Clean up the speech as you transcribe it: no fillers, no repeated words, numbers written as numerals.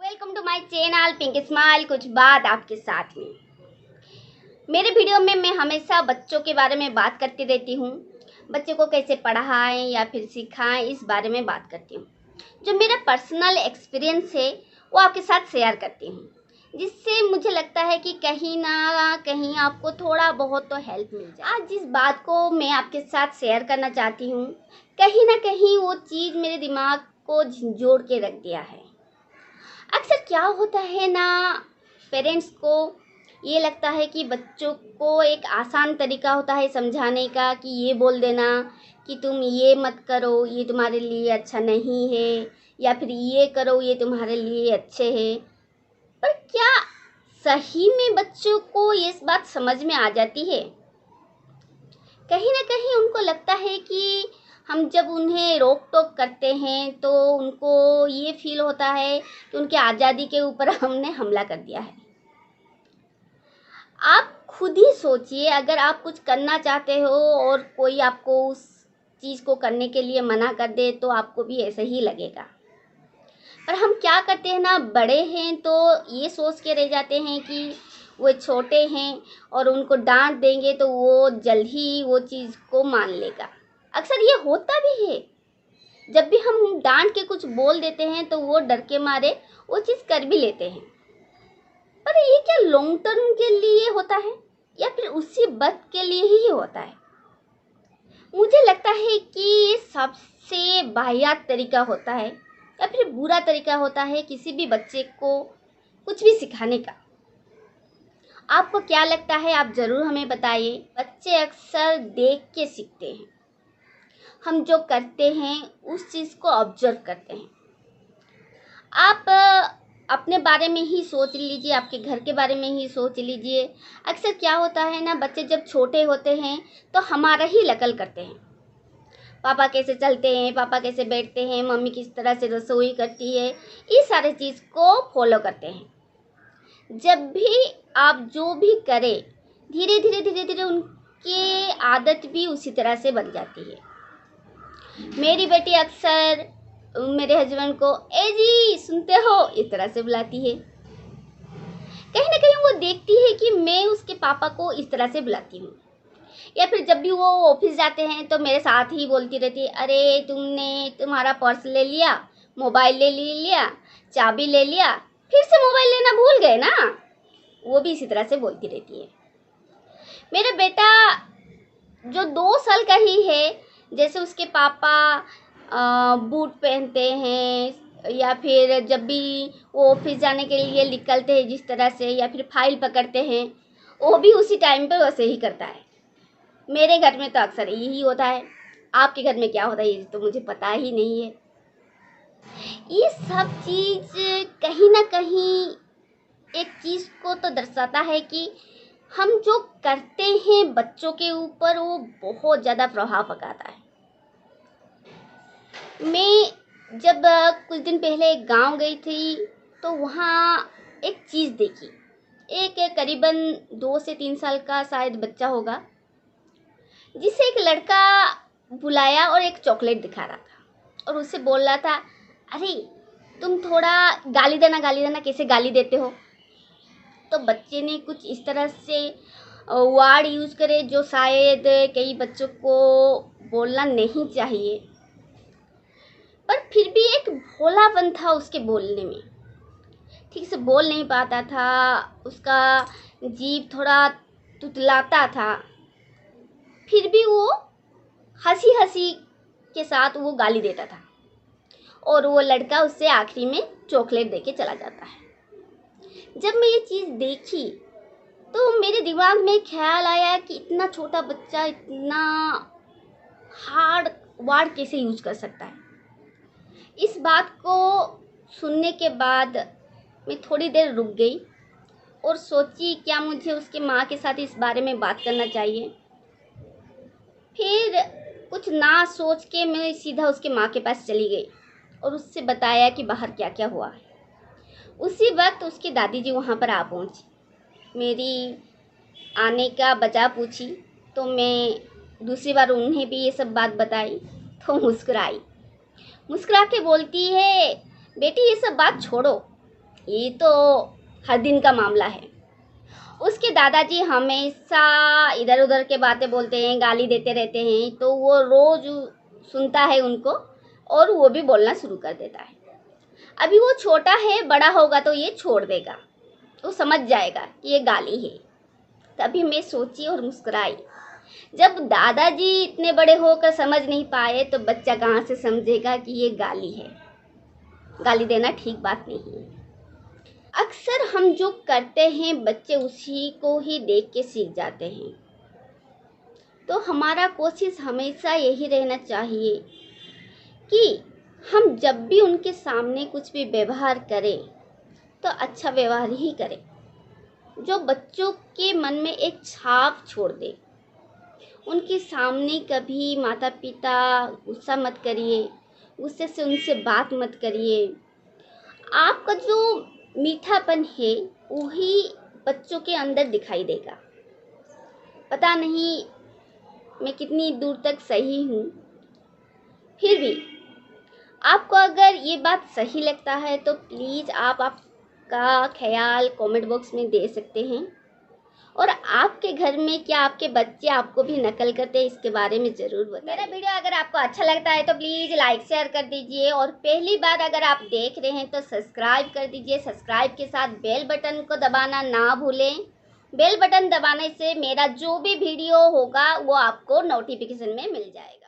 Welcome to my channel Pink Smile. कुछ बात आपके साथ में। मेरे वीडियो में मैं हमेशा बच्चों के बारे में बात करती रहती हूँ। बच्चों को कैसे पढ़ाएं या फिर सिखाएं, इस बारे में बात करती हूँ। जो मेरा पर्सनल एक्सपीरियंस है वो आपके साथ शेयर करती हूँ, जिससे मुझे लगता है कि कहीं ना कहीं आपको थोड़ा बहुत तो हेल्प मिल जाए। आज जिस बात को मैं आपके साथ शेयर करना चाहती हूँ, कहीं ना कहीं वो चीज़ मेरे दिमाग को झंझोड़ के रख दिया है। अक्सर क्या होता है ना, पेरेंट्स को ये लगता है कि बच्चों को एक आसान तरीका होता है समझाने का कि ये बोल देना कि तुम ये मत करो, ये तुम्हारे लिए अच्छा नहीं है, या फिर ये करो, ये तुम्हारे लिए अच्छे है। पर क्या सही में बच्चों को ये बात समझ में आ जाती है? कहीं ना कहीं उनको लगता है कि हम जब उन्हें रोक टोक करते हैं तो उनको ये फील होता है कि उनकी आज़ादी के ऊपर हमने हमला कर दिया है। आप खुद ही सोचिए, अगर आप कुछ करना चाहते हो और कोई आपको उस चीज़ को करने के लिए मना कर दे तो आपको भी ऐसा ही लगेगा। पर हम क्या करते हैं ना, बड़े हैं तो ये सोच के रह जाते हैं कि वो छोटे हैं और उनको डांट देंगे तो वो जल्द ही वो चीज़ को मान लेगा। अक्सर ये होता भी है, जब भी हम डांट के कुछ बोल देते हैं तो वो डर के मारे वो चीज़ कर भी लेते हैं। पर ये क्या लॉन्ग टर्म के लिए होता है या फिर उसी वक्त के लिए ही होता है? मुझे लगता है कि ये सबसे वाहियात तरीका होता है या फिर बुरा तरीका होता है किसी भी बच्चे को कुछ भी सिखाने का। आपको क्या लगता है, आप ज़रूर हमें बताइए। बच्चे अक्सर देख के सीखते हैं। हम जो करते हैं उस चीज़ को ऑब्जर्व करते हैं। आप अपने बारे में ही सोच लीजिए, आपके घर के बारे में ही सोच लीजिए। अक्सर क्या होता है ना, बच्चे जब छोटे होते हैं तो हमारा ही नकल करते हैं। पापा कैसे चलते हैं, पापा कैसे बैठते हैं, मम्मी किस तरह से रसोई करती है, ये सारे चीज़ को फॉलो करते हैं। जब भी आप जो भी करें, धीरे धीरे धीरे धीरे उनकी आदत भी उसी तरह से बन जाती है। मेरी बेटी अक्सर मेरे हस्बैंड को ए जी सुनते हो इस तरह से बुलाती है। कहीं ना कहीं वो देखती है कि मैं उसके पापा को इस तरह से बुलाती हूँ। या फिर जब भी वो ऑफिस जाते हैं तो मेरे साथ ही बोलती रहती है, अरे तुमने तुम्हारा पर्स ले लिया, मोबाइल ले लिया, चाबी ले लिया, फिर से मोबाइल लेना भूल गए ना। वो भी इसी तरह से बोलती रहती है। मेरा बेटा जो 2 साल का ही है, जैसे उसके पापा बूट पहनते हैं या फिर जब भी वो ऑफिस जाने के लिए निकलते हैं जिस तरह से, या फिर फाइल पकड़ते हैं, वो भी उसी टाइम पे वैसे ही करता है। मेरे घर में तो अक्सर यही होता है। आपके घर में क्या होता है ये तो मुझे पता ही नहीं है। ये सब चीज़ कहीं ना कहीं एक चीज़ को तो दर्शाता है कि हम जो करते हैं बच्चों के ऊपर वो बहुत ज़्यादा प्रभाव पड़ता है। मैं जब कुछ दिन पहले एक गांव गई थी तो वहाँ एक चीज़ देखी। एक करीबन 2 से 3 साल का शायद बच्चा होगा, जिसे एक लड़का बुलाया और एक चॉकलेट दिखा रहा था और उससे बोल रहा था, अरे तुम थोड़ा गाली देना, कैसे गाली देते हो। तो बच्चे ने कुछ इस तरह से वर्ड यूज़ करे जो शायद कई बच्चों को बोलना नहीं चाहिए, पर फिर भी एक भोलापन था उसके बोलने में। ठीक से बोल नहीं पाता था, उसका जीभ थोड़ा तुतलाता था, फिर भी वो हंसी हंसी के साथ वो गाली देता था और वो लड़का उससे आखिरी में चॉकलेट देके चला जाता है। जब मैं ये चीज़ देखी तो मेरे दिमाग में ख्याल आया कि इतना छोटा बच्चा इतना हार्ड वर्ड कैसे यूज कर सकता है। इस बात को सुनने के बाद मैं थोड़ी देर रुक गई और सोची क्या मुझे उसके माँ के साथ इस बारे में बात करना चाहिए। फिर कुछ ना सोच के मैं सीधा उसके माँ के पास चली गई और उससे बताया कि बाहर क्या क्या हुआ है। उसी वक्त उसकी दादी जी वहाँ पर आ पहुँची। मेरी आने का वजह पूछी तो मैं दूसरी बार उन्हें भी ये सब बात बताई तो मुस्कुरा के बोलती है, बेटी ये सब बात छोड़ो, ये तो हर दिन का मामला है। उसके दादाजी हमेशा इधर उधर के बातें बोलते हैं, गाली देते रहते हैं, तो वो रोज़ सुनता है उनको और वो भी बोलना शुरू कर देता है। अभी वो छोटा है, बड़ा होगा तो ये छोड़ देगा, तो समझ जाएगा कि ये गाली है। तभी मैं सोची और मुस्कुराई। जब दादाजी इतने बड़े होकर समझ नहीं पाए तो बच्चा कहाँ से समझेगा कि ये गाली है। गाली देना ठीक बात नहीं है। अक्सर हम जो करते हैं बच्चे उसी को ही देख के सीख जाते हैं। तो हमारा कोशिश हमेशा यही रहना चाहिए कि हम जब भी उनके सामने कुछ भी व्यवहार करें तो अच्छा व्यवहार ही करें, जो बच्चों के मन में एक छाप छोड़ दे। उनके सामने कभी माता पिता गुस्सा मत करिए, गुस्से से उनसे बात मत करिए। आपका जो मीठापन है वही बच्चों के अंदर दिखाई देगा। पता नहीं मैं कितनी दूर तक सही हूँ, फिर भी आपको अगर ये बात सही लगता है तो प्लीज़ आप आपका ख्याल कमेंट बॉक्स में दे सकते हैं। और आपके घर में क्या आपके बच्चे आपको भी नकल करते हैं, इसके बारे में ज़रूर बताइए। मेरा वीडियो अगर आपको अच्छा लगता है तो प्लीज़ लाइक शेयर कर दीजिए, और पहली बार अगर आप देख रहे हैं तो सब्सक्राइब कर दीजिए। सब्सक्राइब के साथ बेल बटन को दबाना ना भूलें। बेल बटन दबाने से मेरा जो भी वीडियो होगा वो आपको नोटिफिकेशन में मिल जाएगा।